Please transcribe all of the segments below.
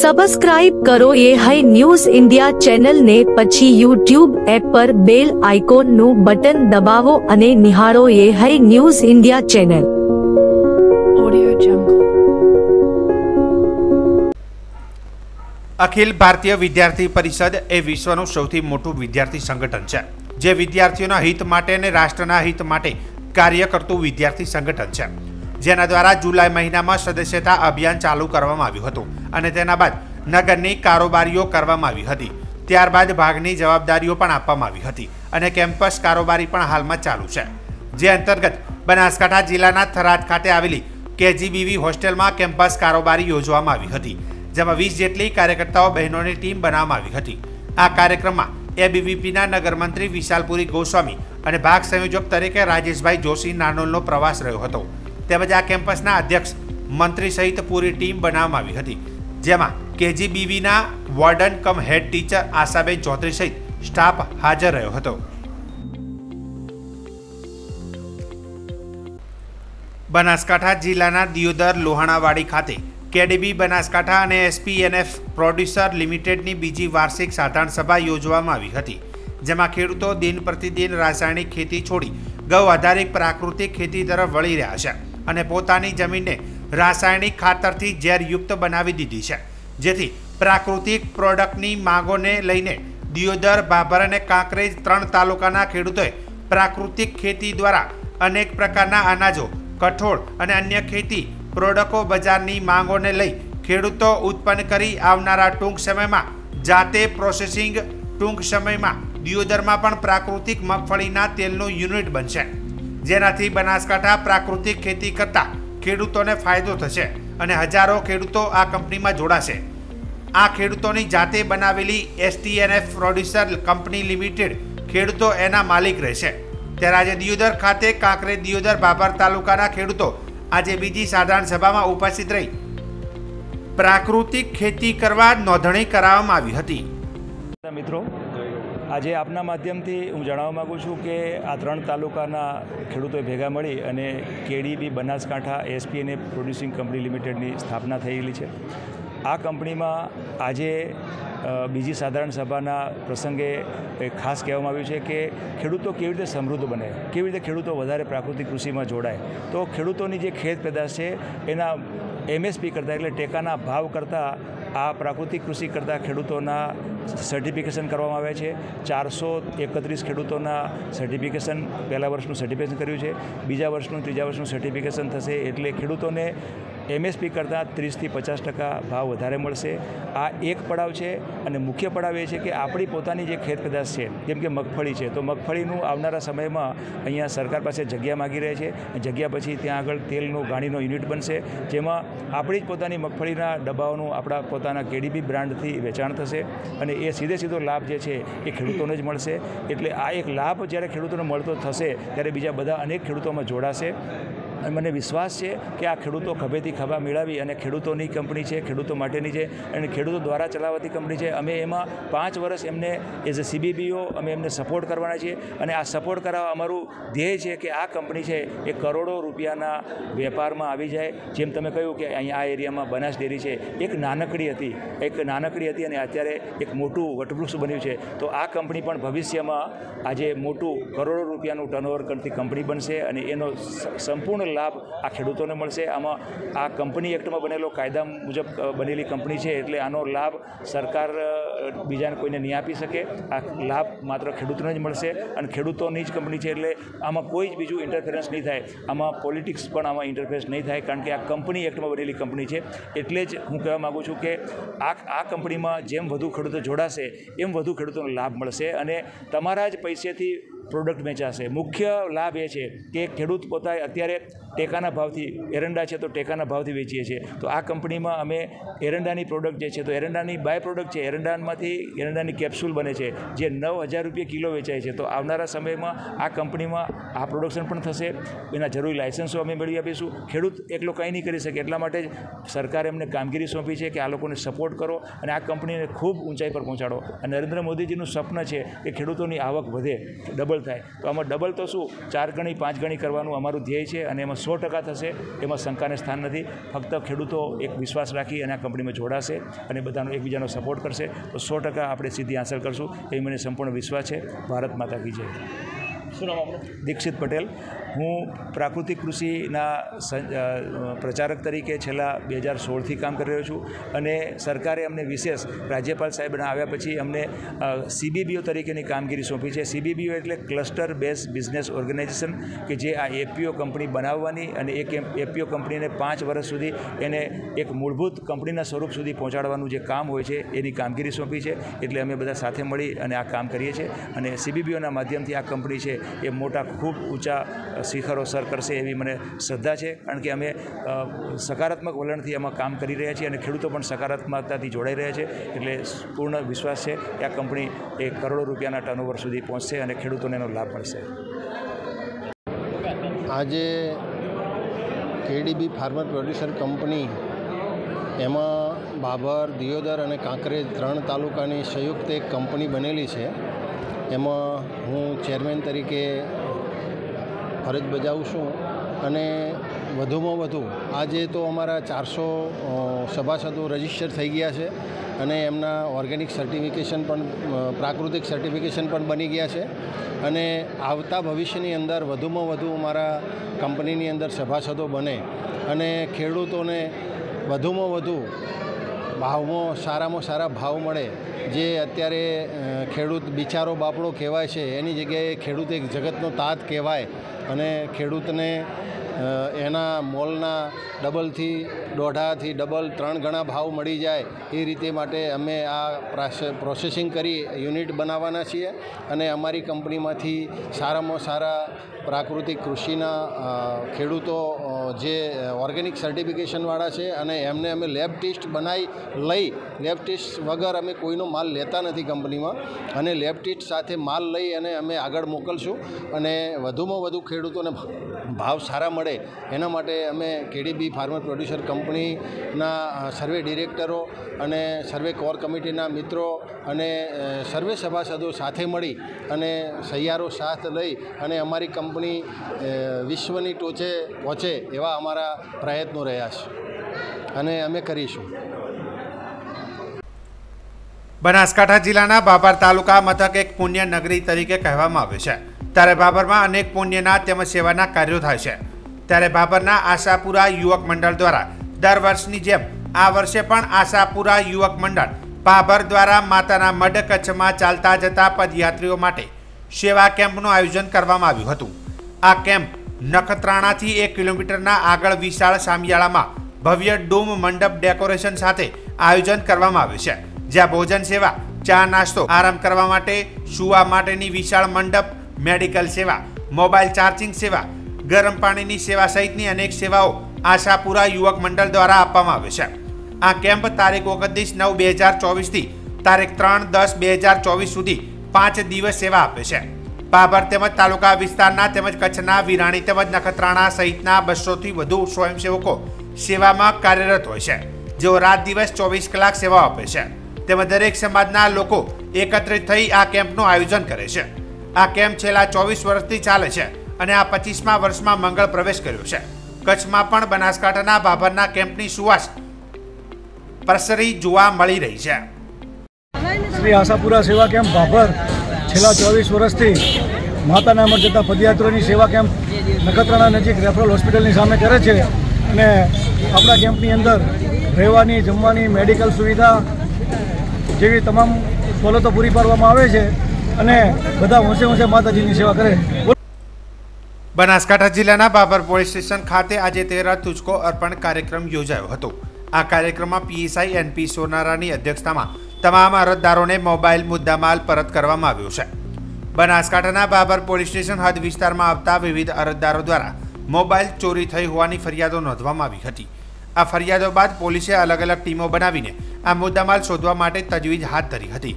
Subscribe કરો એ high news India ચેનલને, પછી યુટ્યુબ એપ પર બેલ આઇકોનનું બટન દબાવો અને નિહાળો એ high news India channel. Akhil Bharatiya વિદ્યાર્થી પરિષદ એ વિશ્વનું સૌથી મોટું વિદ્યાર્થી સંગઠન છે, જે વિદ્યાર્થીઓના હિત માટે અને રાષ્ટ્રના હિત માટે કાર્ય કરતું વિદ્યાર્થી સંગઠન છે, જેના દ્વારા જુલાઈ મહિનામાં સદસ્યતા અભિયાન ચાલુ કરવામાં આવ્યું હતું અને તેના બાદ નગરની કારોબારીઓ કરવામાં આવી હતી. ત્યારબાદ ભાગની જવાબદારીઓ પણ આપવામાં આવી હતી અને કેમ્પસ કારોબારી પણ હાલમાં ચાલુ છે, જે અંતર્ગત બનાસકાંઠા જિલ્લાના થરાદ ખાતે આવેલી KGBV હોસ્ટેલમાં કેમ્પસ કારોબારી યોજવામાં આવી હતી, જેમાં 20 જેટલી કાર્યકર્તાઓ બહેનોની ટીમ બનાવવામાં આવી હતી. આ કાર્યક્રમમાં ABVPના નગરમંત્રી વિશાલપુરી ગોસ્વામી અને ભાગ સંયોજક તરીકે રાજેશભાઈ જોશી નાનોલનો પ્રવાસ રહ્યો હતો. તેમજ આ કેમ્પસના અધ્યક્ષ મંત્રી સહિત પૂરી ટીમ બનાવવામાં આવી હતી, જેમાં KGBVના વોર્ડન કમ હેડ ટીચર આશાબેન ચૌધરી સહિત સ્ટાફ હાજર રહ્યો હતો. બનાસકાંઠા જિલ્લાના દિયોદર લોહાણાવાડી ખાતે KDB બનાસકાંઠા અને SPNF પ્રોડ્યુસર લિમિટેડની બીજી વાર્ષિક સાધારણ સભા યોજવામાં આવી હતી, જેમાં ખેડૂતો દિન પ્રતિદિન રાસાયણિક ખેતી છોડી ગૌ આધારિત પ્રાકૃતિક ખેતી તરફ વળી રહ્યા છે અને પોતાની જમીનને રાસાયણિક ખાતરથી ઝેરયુક્ત બનાવી દીધી છે, જેથી પ્રાકૃતિક પ્રોડક્ટની માંગોને લઈને દિયોદર, ભાભર અને કાંકરેજ 3 તાલુકાના ખેડૂતોએ પ્રાકૃતિક ખેતી દ્વારા અનેક પ્રકારના અનાજો, કઠોળ અને અન્ય ખેતી પ્રોડક્ટો બજારની માંગોને લઈ ખેડૂતો ઉત્પન્ન કરી આવનારા ટૂંક સમયમાં જાતે પ્રોસેસિંગ ટૂંક સમયમાં દિયોદરમાં પણ પ્રાકૃતિક મગફળીના તેલનું યુનિટ બનશે, જેનાથી બનાસકાંઠા પ્રાકૃતિક ખેતી કરતા ખેડૂતોને ફાયદો થશે અને હજારો ખેડૂતો આ કંપનીમાં જોડાશે. આ ખેડૂતોની જાતે બનાવેલી STNF પ્રોડ્યુસર કંપની લિમિટેડ ખેડૂતો એના માલિક રહેશે. ત્યારે આજે દિયોદર ખાતે કાંકરેજ, દિયોદર, ભાભર તાલુકાના ખેડૂતો આજે બીજી સાધારણ સભામાં ઉપસ્થિત રહી પ્રાકૃતિક ખેતી કરવા નોંધણી કરાવવામાં આવી હતી. મિત્રો, આજે આપના માધ્યમથી હું જણાવવા માગું છું કે આ 3 તાલુકાના ખેડૂતોએ ભેગા મળી અને KDB Banaskantha SPNF producing company લિમિટેડની સ્થાપના થયેલી છે. આ કંપનીમાં આજે બીજી સાધારણ સભાના પ્રસંગે ખાસ કહેવામાં આવ્યું છે કે ખેડૂતો કેવી રીતે સમૃદ્ધ બને, કેવી રીતે ખેડૂતો વધારે પ્રાકૃતિક કૃષિમાં જોડાય. તો ખેડૂતોની જે ખેત પેદાશ છે એના MSP કરતાં, એટલે ટેકાના ભાવ કરતાં આ પ્રાકૃતિક કૃષિ કરતાં ખેડૂતોના સર્ટિફિકેશન કરવામાં આવ્યા છે. 431 ખેડૂતોના સર્ટિફિકેશન પહેલા વર્ષનું સર્ટિફિકેશન કર્યું છે, બીજા વર્ષનું, ત્રીજા વર્ષનું સર્ટિફિકેશન થશે, એટલે ખેડૂતોને MSP કરતાં 30થી 50% ભાવ વધારે મળશે. આ એક પડાવ છે અને મુખ્ય પડાવ એ છે કે આપણી પોતાની જે ખેત પેદાશ છે, જેમ કે મગફળી છે, તો મગફળીનું આવનારા સમયમાં અહીંયા સરકાર પાસે જગ્યા માગી રહે છે. જગ્યા પછી ત્યાં આગળ તેલનું ગાણીનો યુનિટ બનશે, જેમાં આપણી જ પોતાની મગફળીના ડબ્બાઓનું આપણા પોતાના KDB બ્રાન્ડથી વેચાણ થશે અને એ સીધો લાભ જે છે એ ખેડૂતોને જ મળશે. એટલે આ એક લાભ જ્યારે ખેડૂતોને મળતો થશે ત્યારે બીજા બધા અનેક ખેડૂતોમાં જોડાશે. અને મને વિશ્વાસ છે કે આ ખેડૂતો ખભેથી ખભા મેળવી અને ખેડૂતોની કંપની છે, ખેડૂતો માટેની છે અને ખેડૂતો દ્વારા ચલાવતી કંપની છે. અમે એમાં 5 વર્ષ એમને એઝ અ CBBO અમે એમને સપોર્ટ કરવાના છીએ અને આ સપોર્ટ કરાવવા અમારું ધ્યેય છે કે આ કંપની છે એ કરોડો રૂપિયાના વેપારમાં આવી જાય. જેમ તમે કહ્યું કે અહીંયા આ એરિયામાં બનાસ ડેરી છે, એક નાનકડી હતી અને અત્યારે એક મોટું વટવૃક્ષ બન્યું છે. તો આ કંપની પણ ભવિષ્યમાં આજે મોટું કરોડો રૂપિયાનું ટર્નઓવર કરતી કંપની બનશે અને એનો સંપૂર્ણ લાભ આ ખેડૂતોને મળશે. આમાં આ કંપની એક્ટમાં બનેલો કાયદા મુજબ બનેલી કંપની છે, એટલે આનો લાભ સરકાર બીજાને કોઈને નહીં આપી શકે. આ લાભ માત્ર ખેડૂતોને જ મળશે અને ખેડૂતોની જ કંપની છે, એટલે આમાં કોઈ જ બીજું ઇન્ટરફેરન્સ નહીં થાય, આમાં પોલિટિક્સ પણ આમાં ઇન્ટરફેરન્સ નહીં થાય, કારણ કે આ કંપની એક્ટમાં બનેલી કંપની છે. એટલે જ હું કહેવા માગું છું કે આ કંપનીમાં જેમ વધુ ખેડૂતો જોડાશે એમ વધુ ખેડૂતોનો લાભ મળશે અને તમારા જ પૈસેથી પ્રોડક્ટ વેચાશે. મુખ્ય લાભ એ છે કે ખેડૂત પોતા અત્યારે ટેકાના ભાવથી એરંડા છે તો ટેકાના ભાવથી વેચીએ છીએ. તો આ કંપનીમાં અમે એરંડાની પ્રોડક્ટ જે છે તો એરંડાની બાય પ્રોડક્ટ છે, એરંડાની કેપ્સ્યુલ બને છે જે 9,000 રૂપિયા કિલો વેચાય છે. તો આવનારા સમયમાં આ કંપનીમાં આ પ્રોડક્શન પણ થશે, એના જરૂરી લાયસન્સો અમે મેળવી આપીશું. ખેડૂત એકલો કંઈ નહીં કરી શકે, એટલા માટે જ સરકારે એમને કામગીરી સોંપી છે કે આ લોકોને સપોર્ટ કરો અને આ કંપનીને ખૂબ ઊંચાઈ પર પહોંચાડો. અને નરેન્દ્ર મોદીજીનું સ્વપ્ન છે કે ખેડૂતોની આવક વધે, ડબલ થાય. તો આમાં ડબલ તો શું, 4 ગણી 5 ગણી કરવાનું અમારું ધ્યેય છે અને એમાં 100% થશે, એમાં શંકાને સ્થાન નથી. ફક્ત ખેડૂતો એક વિશ્વાસ રાખી અને આ કંપનીમાં જોડાશે અને બધાનો એકબીજાનો સપોર્ટ કરશે તો 100% આપણે સિદ્ધિ હાંસલ કરશું, એ મને સંપૂર્ણ વિશ્વાસ છે. ભારત માતા કી જય. શું નામ આપણું? દીક્ષિત પટેલ. હું પ્રાકૃતિક કૃષિના પ્રચારક તરીકે છેલ્લા 2016થી કામ કરી રહ્યો છું અને સરકારે અમને વિશેષ રાજ્યપાલ સાહેબના આવ્યા પછી અમને CBBO તરીકેની કામગીરી સોંપી છે. CBBO એટલે ક્લસ્ટર બેઝ બિઝનેસ ઓર્ગેનાઇઝેશન, કે જે આ APO કંપની બનાવવાની અને એક APO કંપનીને 5 વર્ષ સુધી એને એક મૂળભૂત કંપનીના સ્વરૂપ સુધી પહોંચાડવાનું જે કામ હોય છે એની કામગીરી સોંપી છે. એટલે અમે બધા સાથે મળી અને આ કામ કરીએ છીએ અને CBBOના માધ્યમથી આ કંપની છે એ મોટા ખૂબ ઊંચા શિખરો સર કરશે એવી મને શ્રદ્ધા છે. કારણ કે અમે સકારાત્મક વલણથી આમાં કામ કરી રહ્યા છીએ અને ખેડૂતો પણ સકારાત્મકતાથી જોડાઈ રહ્યા છે. એટલે પૂર્ણ વિશ્વાસ છે કે આ કંપની એ કરોડો રૂપિયાના ટર્નઓવર સુધી પહોંચશે અને ખેડૂતોને એનો લાભ મળશે. આજે KDB ફાર્મર પ્રોડ્યુસર કંપની એમાં બાબર, દિયોદર અને કાંકરેજ 3 તાલુકાની સંયુક્ત એક કંપની બનેલી છે. એમાં હું ચેરમેન તરીકે ફરજ બજાવું છું અને વધુમાં વધુ આજે તો અમારા 400 સભાસદો રજીસ્ટર થઈ ગયા છે અને એમના ઓર્ગેનિક સર્ટિફિકેશન પણ પ્રાકૃતિક સર્ટિફિકેશન પણ બની ગયા છે અને આવતા ભવિષ્યની અંદર વધુમાં વધુ અમારા કંપનીની અંદર સભાસદો બને અને ખેડૂતોને વધુમાં વધુ ભાવમાં સારામાં સારા ભાવ મળે. જે અત્યારે ખેડૂત બિચારો બાપડો કહેવાય છે એની જગ્યાએ ખેડૂત એક જગતનો તાત કહેવાય અને ખેડૂતને એના મોલના ડબલથી 1.5થી ડબલ 3 ગણા ભાવ મળી જાય એ રીતે માટે અમે આ પ્રોસેસિંગ કરી યુનિટ બનાવવાના છીએ અને અમારી કંપનીમાંથી સારામાં સારા પ્રાકૃતિક કૃષિના ખેડૂતો જે ઓર્ગેનિક સર્ટિફિકેશનવાળા છે અને એમને અમે લેબ ટેસ્ટ બનાવી લેબ ટેસ્ટ વગર અમે કોઈનો માલ લેતા નથી કંપનીમાં અને લેબ ટેસ્ટ સાથે માલ લઈ અને અમે આગળ મોકલશું અને વધુમાં વધુ ખેડૂતોને ભાવ સારા મળે એના માટે અમે KDB ફાર્મર પ્રોડ્યુસર કંપનીના સર્વે ડિરેક્ટરો અને સર્વે કોર કમિટીના મિત્રો અને સર્વે સભાસદો સાથે મળી અને સહિયારો સાથ લઈ અને અમારી કંપની વિશ્વની ટોચે પહોંચે એવા અમારા પ્રયત્નો રહ્યા છે અને અમે કરીશું. બનાસકાંઠા જિલ્લાના બાબર તાલુકા મથક એક પુણ્ય નગરી તરીકે કહેવામાં આવે છે. ત્યારે બાબરમાં અનેક પુણ્યના તેમજ સેવાના કાર્યો થાય છે. ત્યારે બાબરના આશાપુરા યુવક મંડળ દ્વારા દર વર્ષની જેમ આ વર્ષે પણ આશાપુરા યુવક મંડળ બાબર દ્વારા માતાના મઢ કચ્છમાં ચાલતા જતા પદયાત્રીઓ માટે સેવા કેમ્પનું આયોજન કરવામાં આવ્યું હતું. આ કેમ્પ નખત્રાણાથી 1 કિલોમીટરના આગળ વિશાળ સામિયાળામાં ભવ્ય ડોમ મંડપ ડેકોરેશન સાથે આયોજન કરવામાં આવ્યું છે. જ્યાં ભોજન સેવા, ચા નાસ્તો, આરામ કરવા માટે, સુવા માટેની વિશાળ મંડપ, મેડિકલ સેવા, મોબાઈલ ચાર્જિંગ સેવા, ગરમ પાણીની સેવા સહિતની અનેક સેવાઓ આશાપુરા યુવક મંડળ દ્વારા આપવામાં આવે છે. આ કેમ્પ તારીખ 29/9/2024થી તારીખ 3/10/2024 સુધી 5 દિવસ સેવા આપે છે. બાબર તેમજ તાલુકા વિસ્તારના તેમજ કચ્છના વિરાણી તેમજ નખત્રાણા સહિતના 200થી વધુ સ્વયંસેવકો સેવામાં કાર્યરત હોય છે, જેઓ રાત દિવસ 24 કલાક સેવા આપે છે. તેમજ દરેક સમાજના લોકો એકત્રિત થઈ આ કેમ્પનું આયોજન કરે છે. આ કેમ્પ છેલ્લા 24 વર્ષથી ચાલે છે અને આ 25મા વર્ષમાં મંગળ પ્રવેશ કર્યો છે. કચ્છમાં પણ બનાસકાંઠાના બાબરના કેમ્પની સુવાસ પ્રસરી જોવા મળી રહી છે. શ્રી આશાપુરા સેવા કેમ્પ બાબર છેલ્લા 24 વર્ષથી માતાના મઢ જતા પદયાત્રીઓની સેવા કેમ્પ નખત્રાણા નજીક રેફરલ હોસ્પિટલની સામે કરે છે અને આપણા કેમ્પની અંદર રહેવાની, જમવાની, મેડિકલ સુવિધા જેવી તમામ સવલતો પૂરી પાડવામાં આવે છે અને બધા હોંશે માતાજીની સેવા કરે. બનાસકાંઠા જિલ્લાના બાબર પોલીસ સ્ટેશન ખાતે આજે 13 તુચકો અર્પણ કાર્યક્રમ યોજાયો હતો. આ કાર્યક્રમમાં PSI NP સોનારાની અધ્યક્ષતામાં તમામ અરજદારોને મોબાઈલ મુદ્દામાલ પરત કરવામાં આવ્યો છે. બનાસકાંઠાના બાબર પોલીસ સ્ટેશન હદ વિસ્તારમાં આવતા વિવિધ અરજદારો દ્વારા મોબાઈલ ચોરી થઈ હોવાની ફરિયાદો નોંધવામાં આવી હતી. આ ફરિયાદો બાદ પોલીસે અલગ અલગ ટીમો બનાવીને આ મુદ્દામાલ શોધવા માટે તજવીજ હાથ ધરી હતી.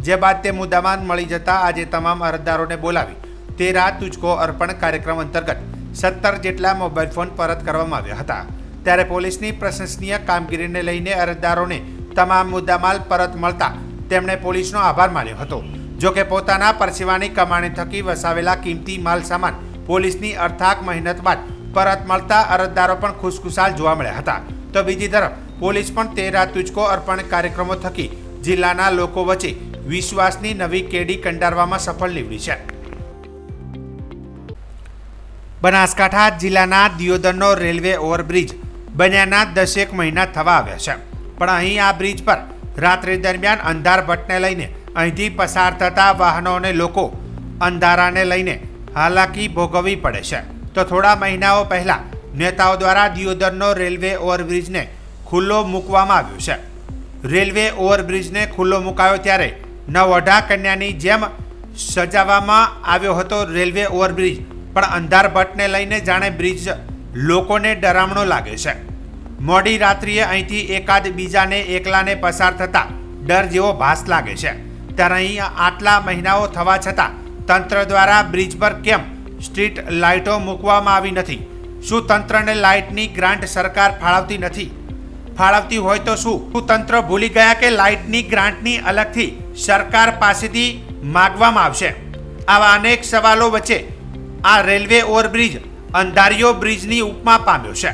જે બાદ તે મુદ્દામાલ મળી જતા આજે તમામ અરજદારોને બોલાવી 13 તુચકો અર્પણ કાર્યક્રમ અંતર્ગત 17 જેટલા મોબાઈલ ફોન પરત કરવામાં આવ્યા હતા. ત્યારે પોલીસની પ્રશંસનીય કામગીરીને લઈને અરજદારોને તમામ મુદ્દામાલ પરત મળતા તેમણે પોલીસનો આભાર માન્યો હતો. જોકે પોતાના પરસેવાની કમાણી થકી વસાવેલા કિંમતી માલ સામાન પોલીસની અથાગ મહેનત બાદ પરત મળતા અરજદારો પણ ખુશખુશાલ જોવા મળ્યા હતા। તો બીજી તરફ પોલીસ પણ તેરા તુજકો અર્પણ કાર્યક્રમો થકી જિલ્લાના લોકો વચ્ચે વિશ્વાસની નવી કેડી કંડારવામાં સફળ નીવડી છે। બનાસકાંઠા જિલ્લાના દિયોદરનો રેલવે ઓવરબ્રિજ બન્યાના 10 મહિના થવા આવ્યા છે, પણ અહીં આ બ્રિજ પર રાત્રિ દરમિયાન અંધારભટ્ટને લઈને અહીંથી પસાર થતા વાહનોને લોકો અંધારાને લઈને હાલાકી ભોગવવી પડે છે। તો થોડા મહિનાઓ પહેલા નેતાઓ દ્વારા દિયોદરનો રેલવે ઓવરબ્રિજને ખુલ્લો મૂકવામાં આવ્યો છે। રેલવે ઓવરબ્રિજને ખુલ્લો મુકાયો ત્યારે નવોઢા કન્યાની જેમ સજાવવામાં આવ્યો હતો રેલવે ઓવરબ્રિજ, પણ અંધારભટ્ટને લઈને જાણે બ્રિજ લોકોને ડરામણો લાગે છે। મોડી રાત્રિએ અહીંથી એકાદ બીજાને એકલાને પસાર થતા ડર જેવો ભાસ લાગે છે। ત્યારે અહીં આટલા મહિનાઓ થવા છતાં તંત્ર દ્વારા બ્રિજ પર કેમ સ્ટ્રીટ લાઇટો મૂકવામાં આવી નથી? શું તંત્રને લાઇટની ગ્રાન્ટ સરકાર ફાળવતી નથી? ફાળવતી હોય તો શું તંત્ર ભૂલી ગયા કે લાઇટની ગ્રાન્ટની અલગથી સરકાર પાસેથી માગવામાં આવશે? આવા અનેક સવાલો વચ્ચે આ રેલવે ઓવરબ્રિજ અંધારિયો બ્રિજની ઉપમા પામ્યો છે।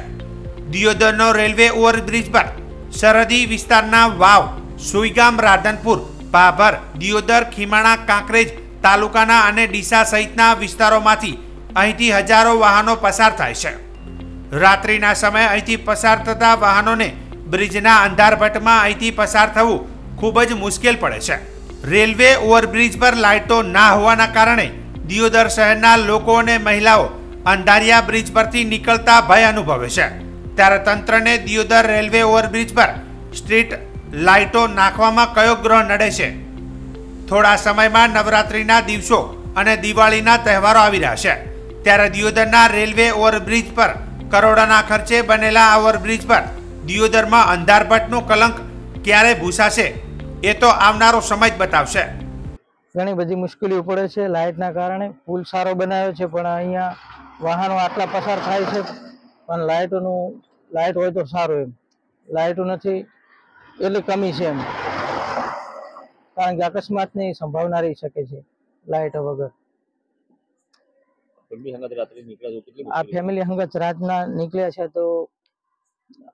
દિયોદરનો રેલવે ઓવરબ્રિજ પર સરહદી વિસ્તારના વાવ, સુઈગામ, રાધનપુર, ભાભર, દિયોદર, ખીમાણા, કાંકરેજ તાલુકાના અને ડીસા સહિતના વિસ્તારોમાંથી અહીંથી હજારો વાહનો પસાર થાય છે। રાત્રિના સમયે અહીંથી પસાર થતા વાહનોને બ્રિજના અંધારભટ્ટમાં અહીંથી પસાર થવું ખૂબ જ મુશ્કેલ પડે છે। રેલવે ઓવરબ્રિજ પર લાઇટો ના હોવાના કારણે દિયોદર શહેરના લોકો અને મહિલાઓ અંધારિયા બ્રિજ પરથી નીકળતા ભય અનુભવે છે। ત્યારે તંત્રને દિયોદર રેલવે ઓવરબ્રિજ પર સ્ટ્રીટ લાઇટો નાખવામાં કયો ગ્રહ નડે છે? થોડા સમયમાં નવરાત્રિના દિવસો અને દિવાળીના તહેવારો આવી રહ્યા છે, ત્યારે દિયોદરના રેલવે ઓવરબ્રિજ પર કરોડોના ખર્ચે બનેલા ઓવરબ્રિજ પર દિયોદરમાં અંધારભટ્ટનું કલંક ક્યારે ભૂસાશે એ તો આવનારો સમય જ બતાવશે। ઘણી બધી મુશ્કેલીઓ પડે છે લાઇટના કારણે। પુલ સારો બનાવ્યો છે પણ અહીંયા વાહનો આટલા પસાર થાય છે, પણ લાઇટ હોય તો સારું, એમ લાઇટો નથી એટલી કમી છે એમ, કારણ કે અકસ્માતની સંભાવના રહી શકે છે લાઇટ વગર। આ ફેમિલી હંગત રાતના નીકળ્યા છે તો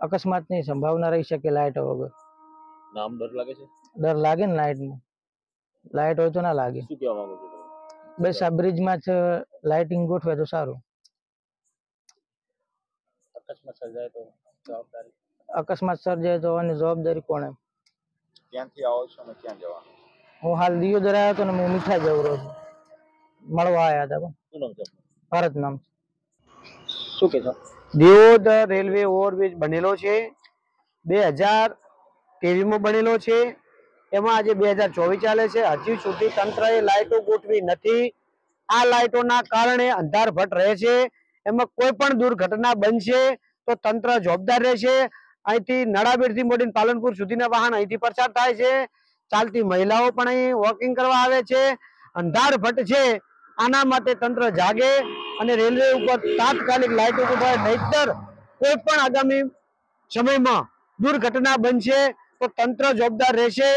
અકસ્માતની સંભાવના રહી શકે લાઇટ વગર। ડર લાગે ને લાઇટમાં, લાઇટ હોય તો ના લાગે। બસ આ બ્રિજમાં જ લાઇટિંગ ગોઠવે તો સારું। અકસ્માત સર્જાય તો આની જવાબદારી કોણે? ક્યાંથી આવો છો અને ક્યાં જવાનું? હું હાલ દિયોદર આવ્યો હતો ને મેં મીઠા જવરો છું, મળવા આવ્યા હતા। શું નામ છે? ભારત નામ। શું કે છો? દિયોદર રેલવે ઓવરબ્રિજ બનેલો છે 2023 માં બનેલો છે, એમાં આજે 2024 ચાલે છે, હજી સુધી તંત્રએ લાઇટો ગોઠવી નથી। આ લાઇટોના કારણે અંધારભટ્ટ રહે છે, એમાં કોઈ પણ દુર્ઘટના બનશે તો તંત્ર જવાબદાર રહેશે। અહીંથી નડાબેરથી મોડીને પાલનપુર સુધીના વાહન અહીંથી પસાર થાય છે, ચાલતી મહિલાઓ પણ અહીં વોકિંગ કરવા આવે છે। અંધારભટ્ટ છે, આના માટે તંત્ર જાગે અને રેલવે ઉપર તાત્કાલિક લાઇટો ગોઠવાય, નહીતર કોઈ પણ આગામી સમયમાં દુર્ઘટના બનશે તો તંત્ર જવાબદાર રહેશે,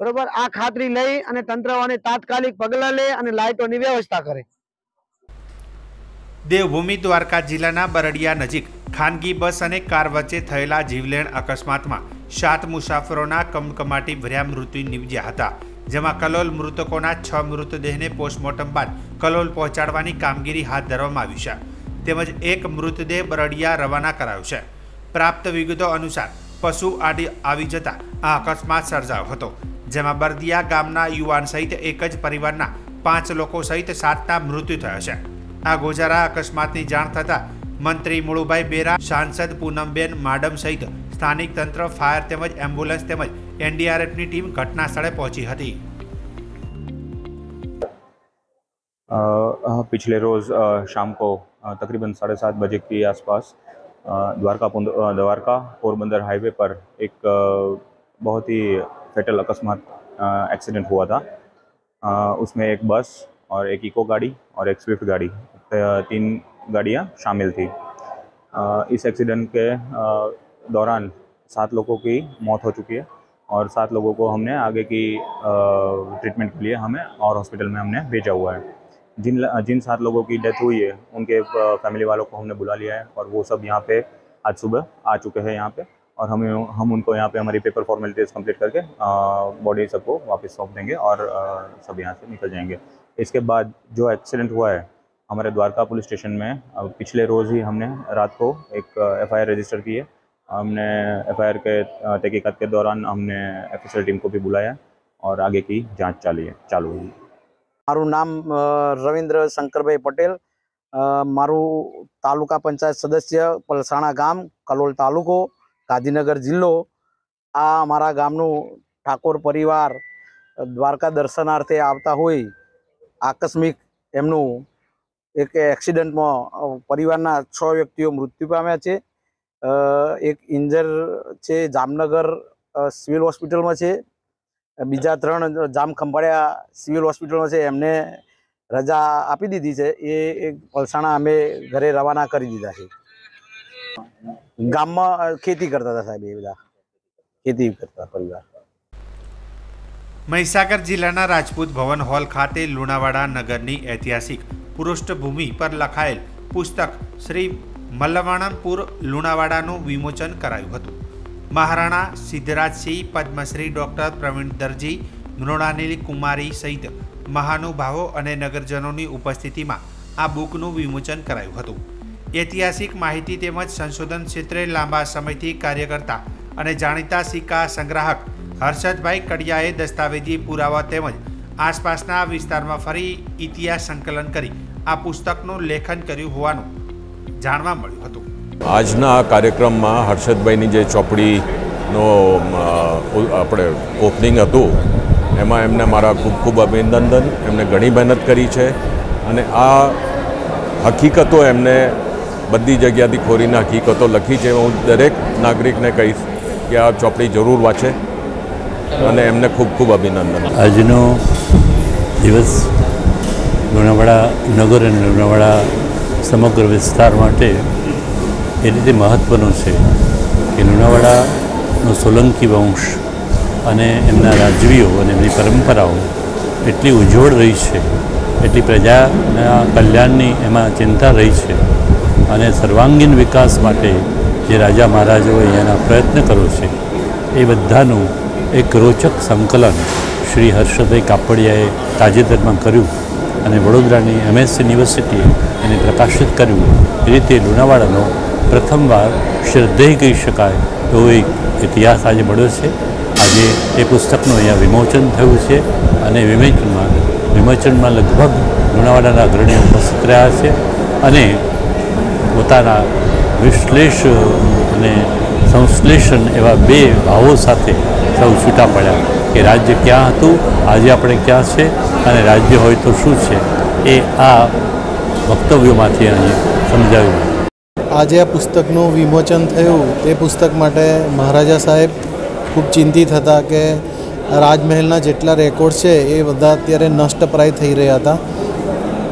બરોબર? આ ખાતરી લઈ અને તંત્ર તાત્કાલિક પગલાં લે અને લાઇટોની વ્યવસ્થા કરે। દેવભૂમિ દ્વારકા જિલ્લાના બરડિયા નજીક ખાનગી બસ અને કાર વચ્ચે થયેલા જીવલેણ અકસ્માતમાં 7 મુસાફરોના કમકમાટી ભર્યા મૃત્યુ નિપજ્યા હતા, જેમાં કલોલ મૃતકોના 6 મૃતદેહને પોસ્ટમોર્ટમ બાદ કલોલ પહોંચાડવાની કામગીરી હાથ ધરવામાં આવી છે, તેમજ એક મૃતદેહ બરડિયા રવાના કરાયો છે। પ્રાપ્ત વિગતો અનુસાર પશુ આડી આવી જતા આ અકસ્માત સર્જાયો હતો, જેમાં બરડિયા ગામના યુવાન સહિત એક જ પરિવારના 5 લોકો સહિત 7ના મૃત્યુ થયા છે। આ ગોજારા અકસ્માતની જાણ થતાં મંત્રી મુળુભાઈ બેરા, સાંસદ પૂનમબેન માડમ સહિત સ્થાનિક તંત્ર, ફાયર તેમજ એમ્બ્યુલન્સ તેમજ एनडीआरएफની ટીમ ઘટના સ્થળે પહોંચી હતી। पिछले रोज़ शाम को तकरीबन 7:30 बजे के आसपास द्वारका पोरबंदर हाईवे पर एक बहुत ही फेटल अकस्मात एक्सीडेंट हुआ था। उसमें एक बस और एक इको गाड़ी और एक स्विफ्ट गाड़ी, 3 गाड़ियाँ शामिल थी। इस एक्सीडेंट के दौरान 7 लोगों की मौत हो चुकी है और 7 लोगों को हमने आगे की ट्रीटमेंट के लिए हमें और हॉस्पिटल में हमने भेजा हुआ है। जिन 7 लोगों की डेथ हुई है उनके फैमिली वालों को हमने बुला लिया है और वो सब यहाँ पे आज सुबह आ चुके हैं यहाँ पे, और हम उनको यहाँ पे हमारी पेपर फॉर्मेलिटीज़ कंप्लीट करके बॉडी सबको वापस सौंप देंगे और सब यहाँ से निकल जाएंगे। इसके बाद जो एक्सीडेंट हुआ है हमारे द्वारका पुलिस स्टेशन में, पिछले रोज़ ही हमने रात को एक FIR रजिस्टर की है। हमने FIR के तहकीकात के दौरान हमने FSL टीम को भी बुलाया और आगे की जाँच चालू हुई। मारू नाम रविंद्र शंकरभाई पटेल, मारू तालुका पंचायत सदस्य पलसाणा गाम, कलोल तालुको, गांधीनगर जिल्लो। आ अमारा गामनु ठाकोर परिवार द्वारका दर्शनार्थे आवता होय आकस्मिक एमनु एक एक्सिडेंट में परिवारना 6 व्यक्तिओ मृत्यु पाम्या छे। एक इंजर छे जामनगर सिविल होस्पिटल में छे, बीजा 3 जाम खंभाळिया सिविल होस्पिटल में छे, एमने रजा आपी दीधी छे। ए एक पलसाणा अमे घरे रवाना करी दीधा छे। गाम में खेती करता था साहेब, ए बधा खेती करता परिवार। મહીસાગર જિલ્લાના રાજપૂત ભવન હોલ ખાતે લુણાવાડા નગરની ઐતિહાસિક પૃષ્ઠભૂમિ પર લખાયેલ પુસ્તક શ્રી મલ્લવાણમપુર લુણાવાડાનું વિમોચન કરાયું હતું। મહારાણા સિદ્ધરાજસિંહ, પદ્મશ્રી ડૉક્ટર પ્રવીણ દરજી, મૃણાલિની કુમારી સહિત મહાનુભાવો અને નગરજનોની ઉપસ્થિતિમાં આ બુકનું વિમોચન કરાયું હતું। ઐતિહાસિક માહિતી તેમજ સંશોધન ક્ષેત્રે લાંબા સમયથી કાર્યકર્તા અને જાણીતા સિક્કા સંગ્રાહક હર્ષદભાઈ કડિયાએ દસ્તાવેજી પુરાવા તેમજ આસપાસના વિસ્તારમાં ફરી ઇતિહાસ સંકલન કરી આ પુસ્તકનું લેખન કર્યું હોવાનું જાણવા મળ્યું હતું। આજના કાર્યક્રમમાં હર્ષદભાઈની જે ચોપડીનો આપણે ઓપનિંગ હતું એમાં એમને મારા ખૂબ ખૂબ અભિનંદન। એમને ઘણી મહેનત કરી છે અને આ હકીકતો એમને બધી જગ્યાથી ખોરીને હકીકતો લખી છે। હું દરેક નાગરિકને કહીશ કે આ ચોપડી જરૂર વાંચે અને એમને ખૂબ ખૂબ અભિનંદન। આજનો દિવસ લુણાવાડા નગર અને લુણાવાડા સમગ્ર વિસ્તાર માટે એ રીતે મહત્ત્વનો છે કે લુણાવાડાનો સોલંકી વંશ અને એમના રાજવીઓ અને એમની પરંપરાઓ એટલી ઉજ્જવળ રહી છે, એટલી પ્રજાના કલ્યાણની એમાં ચિંતા રહી છે અને સર્વાંગીણ વિકાસ માટે જે રાજા મહારાજાઓએ એના પ્રયત્ન કર્યો છે એ બધાનું એક રોચક સંકલન શ્રી હર્ષદભાઈ કાપડિયાએ તાજેતરમાં કર્યું અને વડોદરાની MS યુનિવર્સિટીએ એને પ્રકાશિત કર્યું। એ રીતે લુણાવાડાનો પ્રથમવાર શ્રદ્ધેય કહી શકાય એવો એક ઇતિહાસ આજે મળ્યો છે। આજે એ પુસ્તકનું અહીંયા વિમોચન થયું છે અને વિમોચનમાં લગભગ લુણાવાડાના અગ્રણીઓ ઉપસ્થિત રહ્યા છે અને પોતાના વિશ્લેષણ અને સંશ્લેષણ એવા 2 ભાવો સાથે સૌ છૂટા પડ્યા કે રાજ્ય ક્યાં હતું, આજે આપણે ક્યાં છે અને રાજ્ય હોય તો શું છે, એ આ વક્તવ્યોમાંથી અહીં સમજાવ્યું। આજે આ પુસ્તકનું વિમોચન થયું તે પુસ્તક માટે મહારાજા સાહેબ ખૂબ ચિંતિત હતા કે રાજમહેલના જેટલા રેકોર્ડ છે એ બધા અત્યારે નષ્ટપ્રાય થઈ રહ્યા હતા,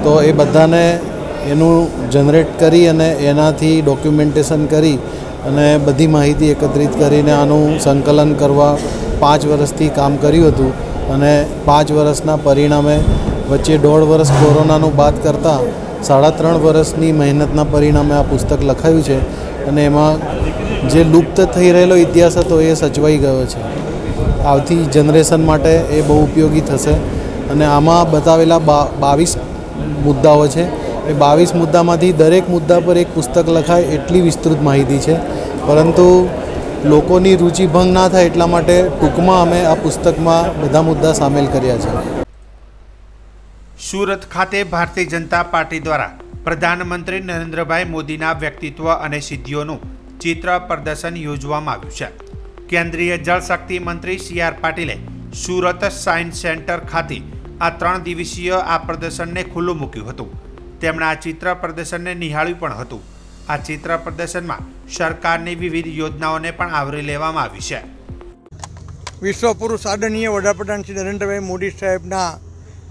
તો એ બધાને એનું જનરેટ કરી અને એનાથી ડોક્યુમેન્ટેશન કરી અને બધી માહિતી એકત્રિત કરીને આનું સંકલન કરવા 5 વર્ષથી કામ કર્યું હતું અને 5 વર્ષના પરિણામે વચ્ચે 1.5 વર્ષ કોરોનાનું બાદ કરતાં 3.5 વર્ષની મહેનતના પરિણામે આ પુસ્તક લખાયું છે અને એમાં જે લુપ્ત થઈ રહેલો ઇતિહાસ હતો એ સચવાઈ ગયો છે। આવતી જનરેશન માટે એ બહુ ઉપયોગી થશે અને આમાં બતાવેલા 22 મુદ્દાઓ છે। એ 22 મુદ્દામાંથી દરેક મુદ્દા પર એક પુસ્તક લખાય એટલી વિસ્તૃત માહિતી છે, પરંતુ લોકોની રુચિ ભંગ ના થાય એટલા માટે ટૂંકમાં અમે આ પુસ્તકમાં બધા મુદ્દા સામેલ કર્યા છે। સુરત ખાતે ભારતીય જનતા પાર્ટી દ્વારા પ્રધાનમંત્રી નરેન્દ્રભાઈ મોદીના વ્યક્તિત્વ અને સિદ્ધિઓનું ચિત્ર પ્રદર્શન યોજવામાં આવ્યું છે। કેન્દ્રીય જળશક્તિ મંત્રી CR પાટીલે સુરત સાયન્સ સેન્ટર ખાતે આ 3 દિવસીય આ પ્રદર્શનને ખુલ્લું મૂક્યું હતું। તેમણે આ ચિત્ર પ્રદર્શનને નિહાળ્યું પણ હતું। આ ચિત્ર પ્રદર્શનમાં સરકારની વિવિધ યોજનાઓને પણ આવરી લેવામાં આવી છે। વિશ્વ પુરુષ આદરણીય વડાપ્રધાન શ્રી નરેન્દ્રભાઈ મોદી સાહેબના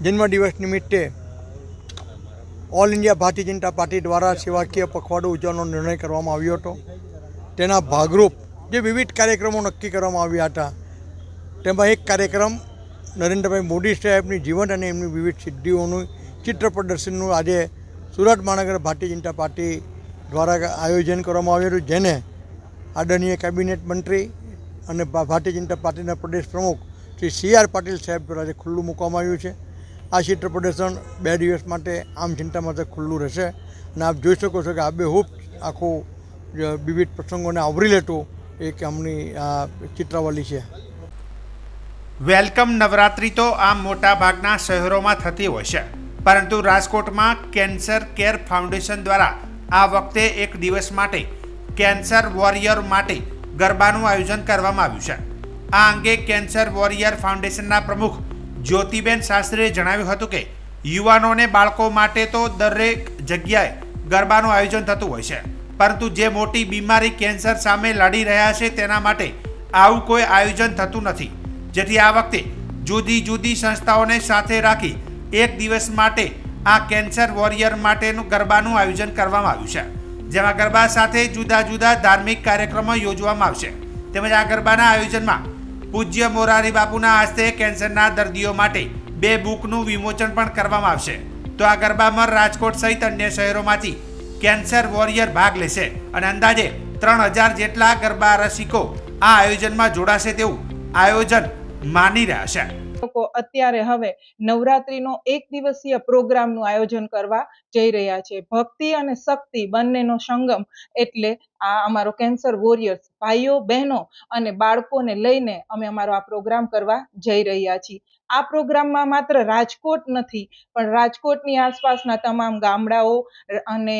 જન્મદિવસ નિમિત્તે all India Bharatiya Janata party દ્વારા સેવાકીય પખવાડો ઉજવવાનો નિર્ણય કરવામાં આવ્યો હતો। તેના ભાગરૂપ જે વિવિધ કાર્યક્રમો નક્કી કરવામાં આવ્યા હતા તેમાં એક કાર્યક્રમ નરેન્દ્રભાઈ મોદી સાહેબની જીવન અને એમની વિવિધ સિદ્ધિઓની ચિત્ર પ્રદર્શનનું આજે સુરત મહાનગર ભારતીય જનતા પાર્ટી દ્વારા આયોજન કરવામાં આવ્યું, જેને આદરણીય કેબિનેટ મંત્રી અને ભારતીય જનતા પાર્ટીના પ્રદેશ પ્રમુખ શ્રી CR પાટીલ સાહેબ દ્વારા આજે ખુલ્લું મૂકવામાં આવ્યું છે. આ ચિત્ર પ્રદર્શન 2 દિવસ માટે આમ જનતા માટે ખુલ્લું રહેશે અને આપ જોઈ શકો છો કે આબેહૂબ આખું વિવિધ પ્રસંગોને આવરી લેતું એક આમની આ ચિત્રાવલી છે. વેલકમ નવરાત્રિ તો આમ મોટા ભાગના શહેરોમાં થતી હોય છે, પરંતુ રાજકોટમાં કેન્સર કેર ફાઉન્ડેશન દ્વારા આ વખતે એક દિવસ માટે કેન્સર વોરિયર માટે ગરબાનું આયોજન કરવામાં આવ્યું છે. આ અંગે કેન્સર વોરિયર ફાઉન્ડેશનના પ્રમુખ જ્યોતિબેન શાસ્ત્રીએ જણાવ્યું હતું કે યુવાનોને બાળકો માટે તો દરેક જગ્યાએ ગરબાનું આયોજન થતું હોય છે, પરંતુ જે મોટી બીમારી કેન્સર સામે લડી રહ્યા છે તેના માટે આવું કોઈ આયોજન થતું નથી. જેથી આ વખતે જુદી જુદી સંસ્થાઓને સાથે રાખી એક દિવસ માટે આ કેન્સર વોરિયર માટેનું ગરબાનું આયોજન કરવામાં આવ્યું છે, જેમાં ગરબા સાથે જુદા જુદા ધાર્મિક કાર્યક્રમો યોજવામાં આવશે. તેમજ આ ગરબાના આયોજનમાં પૂજ્ય મોરારી બાપુના હસ્તે કેન્સરના દર્દીઓ માટે 2 બુકનું વિમોચન પણ કરવામાં આવશે. તો આ ગરબામાં રાજકોટ સહિત અન્ય શહેરોમાંથી કેન્સર વોરિયર ભાગ લેશે અને અંદાજે 3000 જેટલા ગરબા રસિકો આ આયોજનમાં જોડાશે તેવું આયોજન માની રહ્યા છે. લોકો અત્યારે હવે નવરાત્રીનો 1 દિવસીય પ્રોગ્રામનું આયોજન કરવા જઈ રહ્યા છે. ભક્તિ અને શક્તિ બંનેનો સંગમ એટલે આ અમારો કેન્સર વોરિયર્સ ભાઈઓ બહેનો અને બાળકોને લઈને અમે અમારો આ પ્રોગ્રામ કરવા જઈ રહ્યા છીએ. આ પ્રોગ્રામમાં માત્ર રાજકોટ નથી, પણ રાજકોટની આસપાસના તમામ ગામડાઓ અને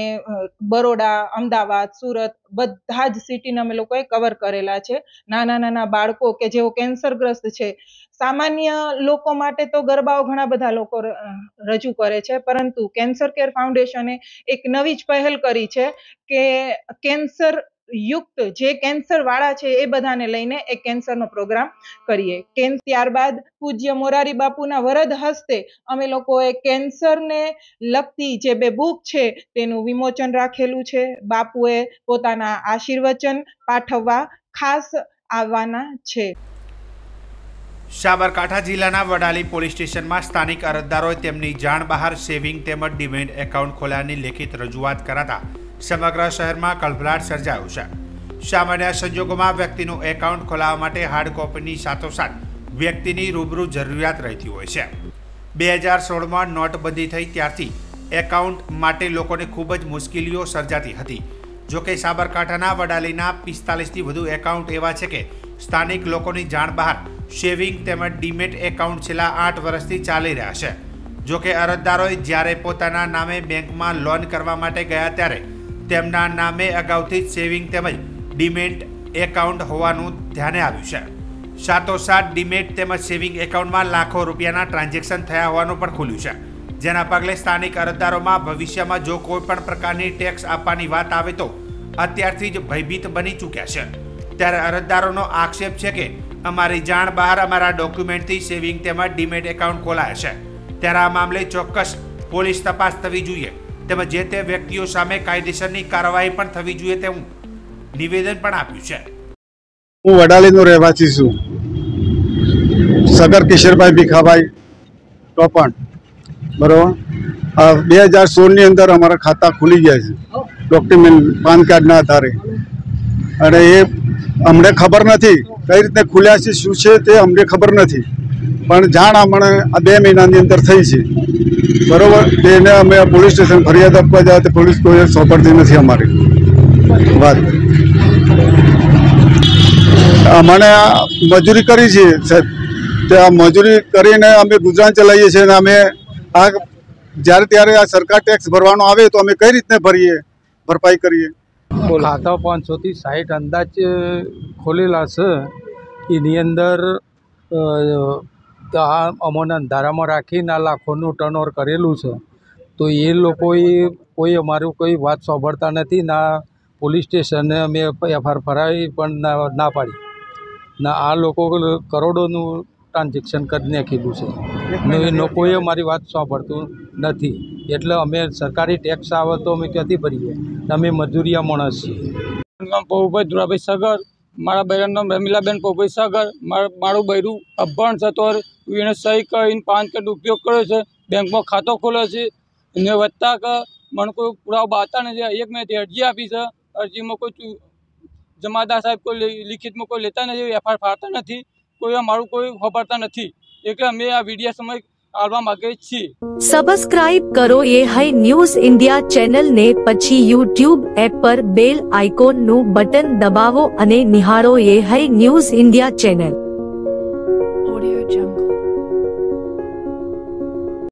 બરોડા, અમદાવાદ, સુરત બધા જ સિટીને અમે લોકોએ કવર કરેલા છે. નાના બાળકો કે જેઓ કેન્સરગ્રસ્ત છે, સામાન્ય લોકો માટે તો ગરબાઓ ઘણા બધા લોકો રજૂ કરે છે, પરંતુ કેન્સર કેર ફાઉન્ડેશને એક નવી જ પહેલ કરી છે કે કેન્સર યુક્ત જે કેન્સર વાળા છે એ બધાને લઈને એક કેન્સરનો પ્રોગ્રામ કરીએ. ત્યારબાદ પૂજ્ય મોરારી બાપુના વરદ હસ્તે અમે લોકોએ કેન્સરને લગતી જે 2 બુક છે તેનું વિમોચન રાખેલું છે. બાપુએ પોતાના આશીર્વચન પાઠવવા ખાસ આવવાના છે. સાબરકાંઠા જિલ્લાના વડાલી પોલીસ સ્ટેશનમાં સ્થાનિક અરજદારોએ તેમની જાણ બહાર સેવિંગ તેમજ ડિમેન્ટ એકાઉન્ટ ખોલાવવાની લેખિત રજૂઆત કરાતા સમગ્ર શહેરમાં કળભળાટ સર્જાયો છે. સામાન્ય સંજોગોમાં વ્યક્તિનું એકાઉન્ટ ખોલાવવા માટે હાર્ડ કોપીની સાથોસાથ વ્યક્તિની રૂબરૂ જરૂરિયાત રહેતી હોય છે. 2016માં નોટબંધી થઈ ત્યારથી એકાઉન્ટ માટે લોકોને ખૂબ જ મુશ્કેલીઓ સર્જાતી હતી. જોકે સાબરકાંઠાના વડાલીના 45થી વધુ એકાઉન્ટ એવા છે કે સ્થાનિક લોકોની જાણ બહાર સેવિંગ તેમજ ડીમેટ એકાઉન્ટ છેલ્લા 8 વર્ષથી ચાલી રહ્યા છે. જોકે અરજદારોએ જ્યારે પોતાના નામે બેંકમાં લોન કરવા માટે ગયા ત્યારે તેમના નામે અગાઉથી જ સેવિંગ તેમજ ડીમેટ એકાઉન્ટ હોવાનું ધ્યાને આવ્યું છે. સાથોસાથ ડીમેટ તેમજ સેવિંગ એકાઉન્ટમાં લાખો રૂપિયાના ટ્રાન્ઝેક્શન થયા હોવાનું પણ ખુલ્યું છે, જેના પગલે સ્થાનિક અરજદારોમાં ભવિષ્યમાં જો કોઈ પણ પ્રકારની ટેક્સ આપવાની વાત આવે તો અત્યારથી જ ભયભીત બની ચૂક્યા છે. ત્યારે અરજદારોનો આક્ષેપ છે કે અમારી જાણ બહાર અમારા ડોક્યુમેન્ટથી સેવિંગ તેમજ ડીમેટ એકાઉન્ટ ખોલાયા છે, ત્યારે આ મામલે ચોક્કસ પોલીસ તપાસ થવી જોઈએ તેમજ જે તે વ્યક્તિઓ સામે કાયદેસરની કાર્યવાહી પણ થવી જોઈએ તેવું નિવેદન પણ આપ્યું છે. હું વડાલીનો રહેવાસી છું, સગર કિશોરભાઈ ભીખાભાઈ ટોપણ. બરાબર, 2016ની અંદર અમારા ખાતા ખુલી ગયા છે ડોક્યુમેન્ટ પાન કાર્ડના આધારે, અને એ અમને ખબર નથી કઈ રીતે ખુલ્યા છે, શું છે તે અમને ખબર નથી, પણ જાણ અમને આ 2 મહિનાની અંદર થઈ છે. બરાબર, તેને અમે પોલીસ સ્ટેશન ફરિયાદ આપવા જાય તો પોલીસ કોઈ સોંપડતી નથી અમારી વાત. અમને મજૂરી કરી છે સાહેબ, તે આ મજૂરી કરીને અમે ગુજરાન ચલાવીએ છીએ, અને અમે આ જ્યારે ત્યારે આ સરકાર ટેક્સ ભરવાનો આવે તો અમે કઈ રીતે ભરીએ, ભરપાઈ કરીએ. ખાતા 500 થી 60 અંદાજ ખોલેલા છે. એની અંદર અમોને અંધારામાં રાખીને આ લાખોનું ટર્નઓવર કરેલું છે. તો એ લોકોએ કોઈ અમારું કોઈ વાત સાંભળતા નથી. ના પોલીસ સ્ટેશને અમે FIR ભરાવી પણ ના પાડી. ના આ લોકો કરોડોનું ટ્રાન્ઝેક્શન કરી નાખેલું છે ને એ લોકોએ અમારી વાત સાંભળતું નથી. એટલે અમે સરકારી ટેક્સ આવે તો અમે ક્યાંથી ભરીએ? અમે મજૂરિયા માણસ છીએ. પૌભાઈ ધુરાભાઈ સગર, મારા બહેનનું નામ રમીલાબેન પૌભાઈ સગર. મારું બૈરું અભણ છે તો એને સહી કરીને પાન કાર્ડ ઉપયોગ કર્યો છે. બેંકમાં ખાતો ખોલે છે ને વધતા કે મને કોઈ પુરાવો બતાવતા નથી. 1 મહિનાથી અરજી આપી છે, અરજીમાં કોઈ જમાદાર સાહેબ કોઈ લિખિતમાં કોઈ લેતા નથી, એફઆઈઆર ફાડતા નથી, કોઈ અમારું કોઈ ખબરતા નથી. એટલે અમે આ વિડીયો સમય આવવા માંગીએ છીએ. સબસ્ક્રાઇબ કરો ये है न्यूज इंडिया चैनल ने પછી YouTube એપ પર બેલ આઇકોન નું બટન દબાવો અને નિહાળો ये है न्यूज इंडिया चैनल.